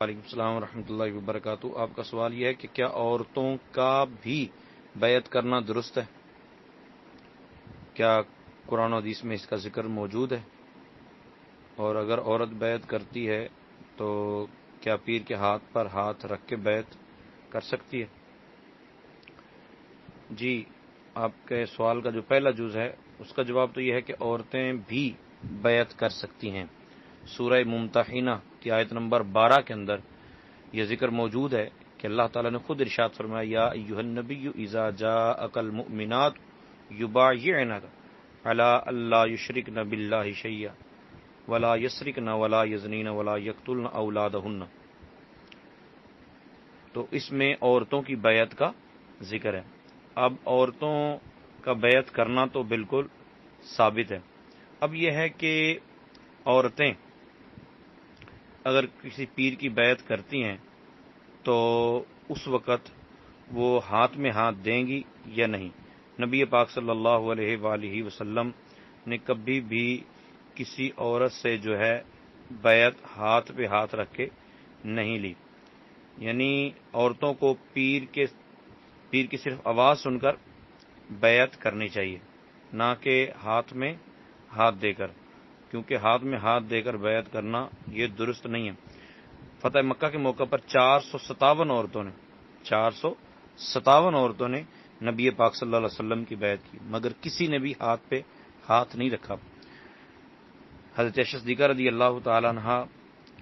وعلیکم السلام ورحمۃ اللہ وبرکاتہ۔ آپ کا سوال یہ ہے کہ کیا عورتوں کا بھی بیعت کرنا درست ہے؟ کیا قرآن و حدیث میں اس کا ذکر موجود ہے؟ اور اگر عورت بیعت کرتی ہے تو کیا پیر کے ہاتھ پر ہاتھ رکھ کے بیعت کر سکتی ہے؟ جی، آپ کے سوال کا جو پہلا جز ہے اس کا جواب تو یہ ہے کہ عورتیں بھی بیعت کر سکتی ہیں۔ سورہ ممتحنہ کی آیت نمبر 12 کے اندر یہ ذکر موجود ہے کہ اللہ تعالیٰ نے خود ارشاد فرمایا، یا ایھا النبی اذا جاءک المؤمنات یبایعنک علی الا یشرکن باللہ شیئا ولا یسرکن ولا یزنین ولا یقتلن اولادہن۔ تو اس میں عورتوں کی بیعت کا ذکر ہے۔ اب عورتوں کا بیعت کرنا تو بالکل ثابت ہے۔ اب یہ ہے کہ عورتیں اگر کسی پیر کی بیعت کرتی ہیں تو اس وقت وہ ہاتھ میں ہاتھ دیں گی یا نہیں۔ نبی پاک صلی اللہ علیہ وآلہ وسلم نے کبھی بھی کسی عورت سے جو ہے بیعت ہاتھ پہ ہاتھ رکھ کے نہیں لی۔ یعنی عورتوں کو پیر کی صرف آواز سن کر بیعت کرنی چاہیے، نہ کہ ہاتھ میں ہاتھ دے کر، کیونکہ ہاتھ میں ہاتھ دے کر بیعت کرنا یہ درست نہیں ہے۔ فتح مکہ کے موقع پر 457 عورتوں نے نبی پاک صلی اللہ علیہ وسلم کی بیعت کی، مگر کسی نے بھی ہاتھ پہ ہاتھ نہیں رکھا۔ حضرت صدیقہ رضی اللہ تعالی عنہا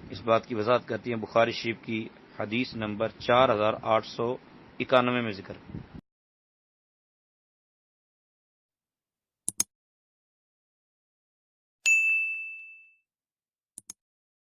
اس بات کی وضاحت کرتی ہیں، بخاری شریف کی حدیث نمبر 4891 میں ذکر۔